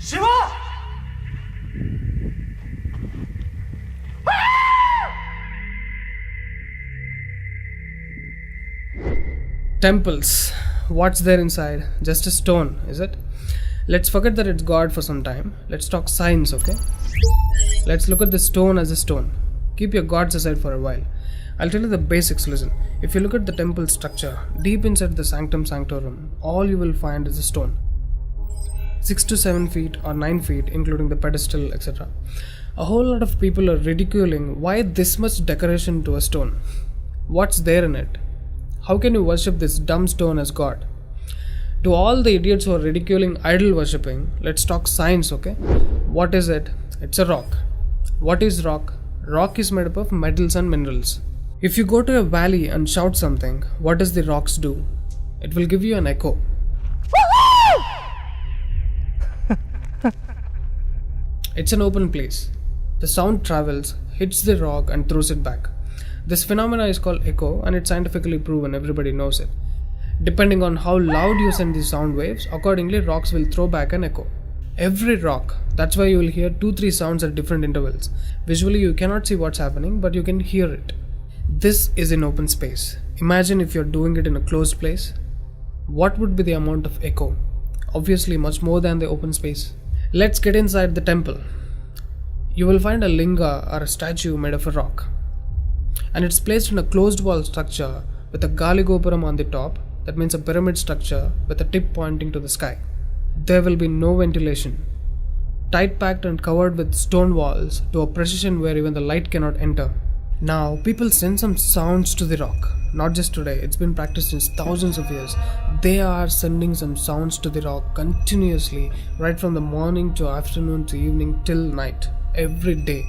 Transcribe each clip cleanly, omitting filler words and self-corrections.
Shiva! Temples. What's there inside? Just a stone, is it? Let's forget that it's God for some time. Let's talk science, okay? Let's look at the stone as a stone. Keep your gods aside for a while. I'll tell you the basics, listen. If you look at the temple structure, deep inside the sanctum sanctorum, all you will find is a stone. 6 to 7 feet or 9 feet, including the pedestal, etc. A whole lot of people are ridiculing why this much decoration to a stone. What's there in it? How can you worship this dumb stone as God? To all the idiots who are ridiculing idol worshipping, let's talk science, okay? What is it? It's a rock. What is rock? Rock is made up of metals and minerals. If you go to a valley and shout something, what does the rocks do? It will give you an echo. It's an open place. The sound travels, hits the rock and throws it back. This phenomena is called echo and it's scientifically proven, everybody knows it. Depending on how loud you send these sound waves, accordingly rocks will throw back an echo. Every rock, that's why you will hear 2-3 sounds at different intervals. Visually you cannot see what's happening, but you can hear it. This is in open space. Imagine if you're doing it in a closed place. What would be the amount of echo? Obviously much more than the open space. Let's get inside the temple. You will find a linga or a statue made of a rock. And it's placed in a closed wall structure with a Galigopuram on the top. That means a pyramid structure with a tip pointing to the sky. There will be no ventilation. Tight packed and covered with stone walls to a precision where even the light cannot enter. Now, people send some sounds to the rock. Not just today, it's been practiced since thousands of years. They are sending some sounds to the rock continuously, right from the morning to afternoon to evening till night, every day.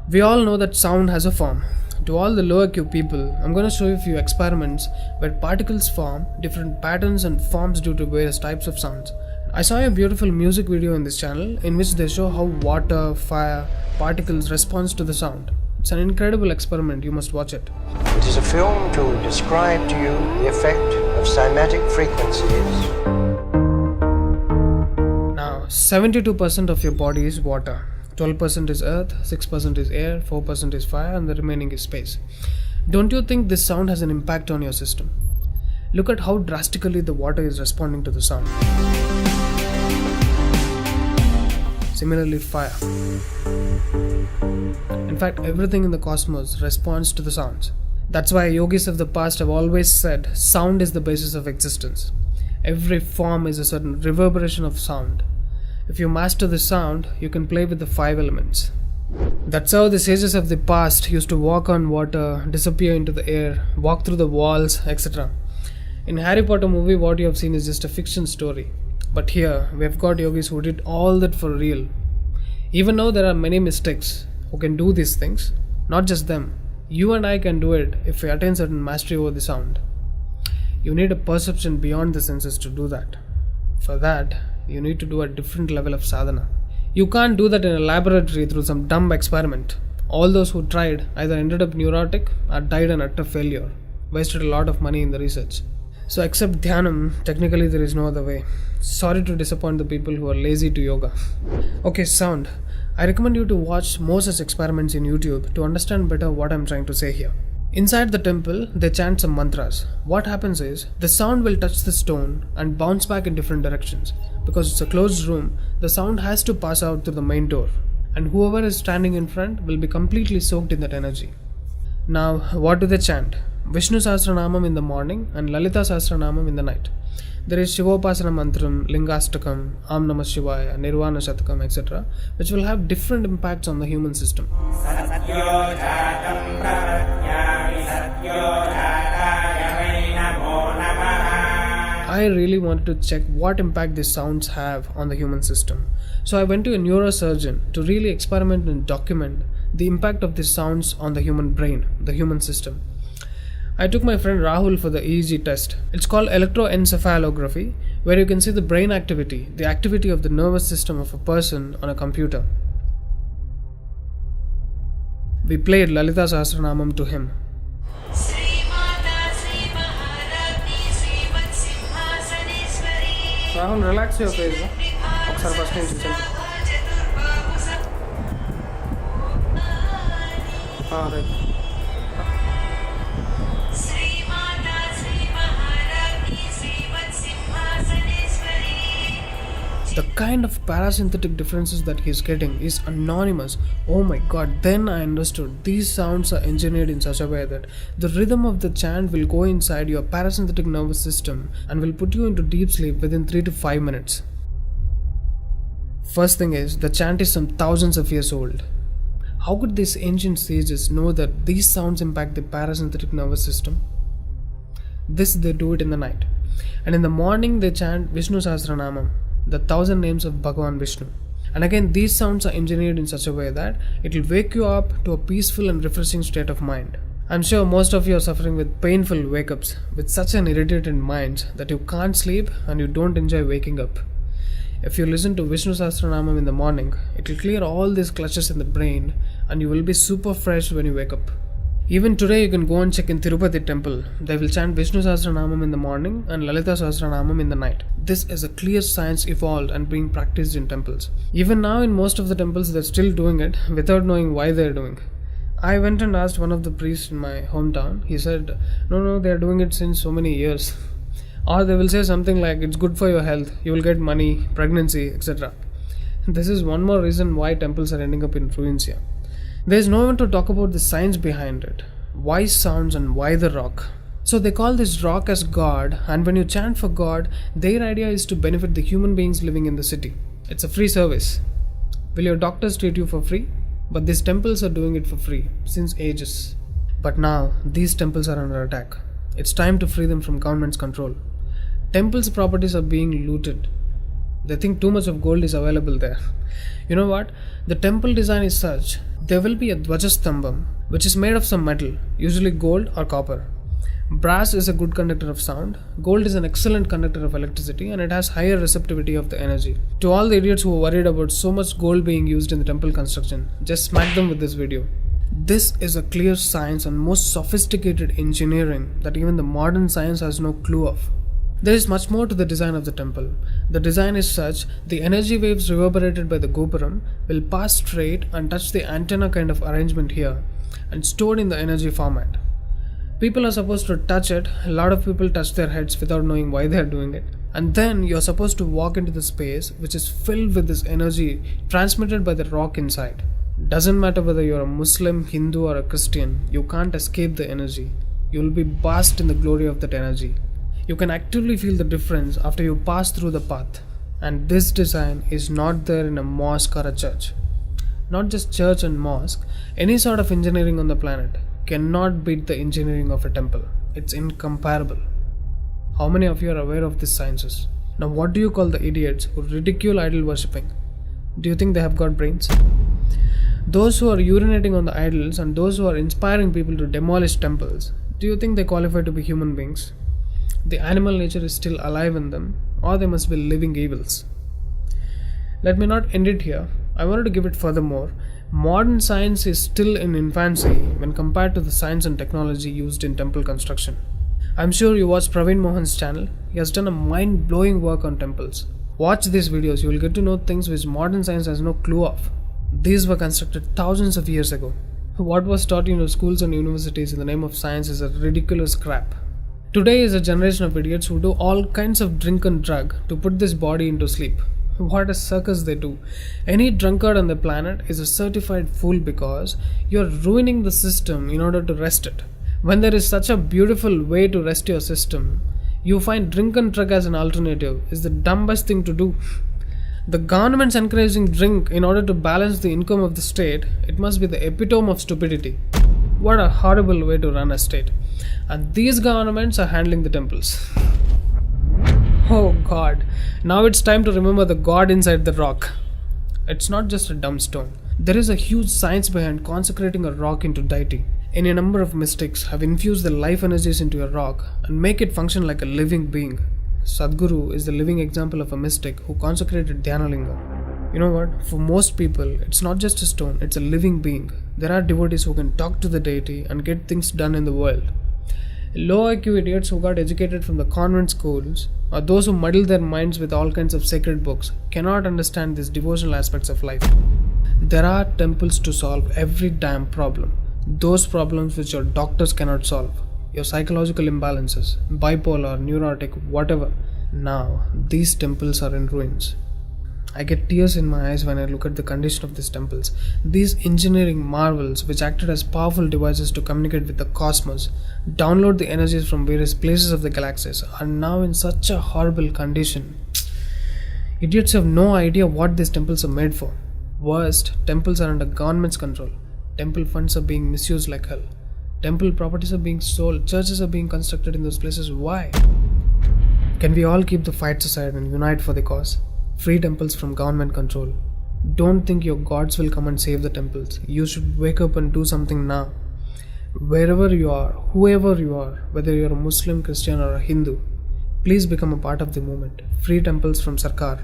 We all know that sound has a form. To all the lower IQ people, I'm going to show you a few experiments where particles form different patterns and forms due to various types of sounds. I saw a beautiful music video in this channel in which they show how water, fire, particles respond to the sound. It's an incredible experiment, you must watch it. It is a film to describe to you the effect of cymatic frequencies. Now, 72% of your body is water. 12% is earth, 6% is air, 4% is fire, and the remaining is space. Don't you think this sound has an impact on your system? Look at how drastically the water is responding to the sound. Similarly, fire. In fact, everything in the cosmos responds to the sounds. That's why yogis of the past have always said sound is the basis of existence. Every form is a certain reverberation of sound. If you master the sound, you can play with the 5 elements. That's how the sages of the past used to walk on water, disappear into the air, walk through the walls, etc. In Harry Potter movie, what you have seen is just a fiction story. But here, we have got yogis who did all that for real. Even though there are many mystics who can do these things, not just them, you and I can do it if we attain certain mastery over the sound. You need a perception beyond the senses to do that. For that, you need to do a different level of sadhana. You can't do that in a laboratory through some dumb experiment. All those who tried either ended up neurotic or died an utter failure. Wasted a lot of money in the research. So except dhyanam, technically there is no other way. Sorry to disappoint the people who are lazy to yoga. Okay, sound. I recommend you to watch more such experiments in YouTube to understand better what I'm trying to say here. Inside the temple, they chant some mantras. What happens is, the sound will touch the stone and bounce back in different directions. Because it's a closed room, the sound has to pass out through the main door. And whoever is standing in front will be completely soaked in that energy. Now, what do they chant? Vishnu Sahasranamam in the morning and Lalita Sahasranamam in the night. There is Shivopasana Mantram, Lingastakam, Am Namah Shivaya, Nirvana Shatakam, etc., which will have different impacts on the human system. I really wanted to check what impact these sounds have on the human system. So I went to a neurosurgeon to really experiment and document the impact of these sounds on the human brain, the human system. I took my friend Rahul for the EEG test. It's called electroencephalography, where you can see the brain activity, the activity of the nervous system of a person on a computer. We played Lalita Sahasranamam to him. Rahul, relax your face. ఒకసారి first నుంచి చెప్పు. Right. The kind of parasympathetic differences that he's getting is anonymous. Oh my god, then I understood. These sounds are engineered in such a way that the rhythm of the chant will go inside your parasympathetic nervous system and will put you into deep sleep within 3 to 5 minutes. First thing is, the chant is some thousands of years old. How could these ancient sages know that these sounds impact the parasympathetic nervous system? This they do it in the night. And in the morning they chant Vishnu Sahasranamam, the 1000 names of Bhagavan Vishnu. And again, these sounds are engineered in such a way that it will wake you up to a peaceful and refreshing state of mind. I'm sure most of you are suffering with painful wake-ups, with such an irritated mind that you can't sleep and you don't enjoy waking up. If you listen to Vishnu Sahasranamam in the morning, it will clear all these clutches in the brain and you will be super fresh when you wake up. Even today you can go and check in Tirupati temple. They will chant Vishnu Sahasranamam in the morning and Lalita Sahasranamam in the night. This is a clear science evolved and being practiced in temples. Even now in most of the temples they're still doing it without knowing why they're doing. I went and asked one of the priests in my hometown. He said, no, they're doing it since so many years. Or they will say something like, it's good for your health, you will get money, pregnancy, etc. This is one more reason why temples are ending up in ruins here. There is no one to talk about the science behind it. Why sounds and why the rock? So they call this rock as God, and when you chant for God, their idea is to benefit the human beings living in the city. It's a free service. Will your doctors treat you for free? But these temples are doing it for free since ages. But now these temples are under attack. It's time to free them from government's control. Temples' properties are being looted. They think too much of gold is available there. You know what? The temple design is such. There will be a Dvajastambam, which is made of some metal, usually gold or copper. Brass is a good conductor of sound, gold is an excellent conductor of electricity, and it has higher receptivity of the energy. To all the idiots who are worried about so much gold being used in the temple construction, just smack them with this video. This is a clear science and most sophisticated engineering that even the modern science has no clue of. There is much more to the design of the temple. The design is such, the energy waves reverberated by the gopuram will pass straight and touch the antenna kind of arrangement here and stored in the energy format. People are supposed to touch it. A lot of people touch their heads without knowing why they are doing it. And then you're supposed to walk into the space which is filled with this energy transmitted by the rock inside. Doesn't matter whether you're a Muslim, Hindu or a Christian, you can't escape the energy. You'll be basked in the glory of that energy. You can actively feel the difference after you pass through the path. And this design is not there in a mosque or a church. Not just church and mosque, any sort of engineering on the planet cannot beat the engineering of a temple. It's incomparable. How many of you are aware of these sciences? Now what do you call the idiots who ridicule idol worshipping? Do you think they have got brains? Those who are urinating on the idols and those who are inspiring people to demolish temples, do you think they qualify to be human beings? The animal nature is still alive in them, or they must be living evils. Let me not end it here. I wanted to give it furthermore. Modern science is still in infancy when compared to the science and technology used in temple construction. I'm sure you watched Praveen Mohan's channel. He has done a mind-blowing work on temples. Watch these videos, you will get to know things which modern science has no clue of. These were constructed thousands of years ago. What was taught in your schools and universities in the name of science is a ridiculous crap. Today is a generation of idiots who do all kinds of drink and drug to put this body into sleep. What a circus they do. Any drunkard on the planet is a certified fool because you're ruining the system in order to rest it. When there is such a beautiful way to rest your system, you find drink and drug as an alternative is the dumbest thing to do. The government's encouraging drink in order to balance the income of the state. It must be the epitome of stupidity. What a horrible way to run a state. And these governments are handling the temples. Oh God, now it's time to remember the God inside the rock. It's not just a dumb stone. There is a huge science behind consecrating a rock into deity. Any number of mystics have infused the life energies into a rock and make it function like a living being. Sadhguru is the living example of a mystic who consecrated Dhyanalinga. You know what? For most people, it's not just a stone, it's a living being. There are devotees who can talk to the deity and get things done in the world. Low IQ idiots who got educated from the convent schools or those who muddle their minds with all kinds of sacred books cannot understand these devotional aspects of life. There are temples to solve every damn problem. Those problems which your doctors cannot solve. Your psychological imbalances, bipolar, neurotic, whatever. Now, these temples are in ruins. I get tears in my eyes when I look at the condition of these temples. These engineering marvels, which acted as powerful devices to communicate with the cosmos, download the energies from various places of the galaxies, are now in such a horrible condition. Idiots have no idea what these temples are made for. Worst, temples are under government's control. Temple funds are being misused like hell. Temple properties are being sold. Churches are being constructed in those places. Why? Can we all keep the fights aside and unite for the cause? Free temples from government control. Don't think your gods will come and save the temples. You should wake up and do something now. Wherever you are, whoever you are, whether you're a Muslim, Christian or a Hindu, please become a part of the movement. Free temples from Sarkar.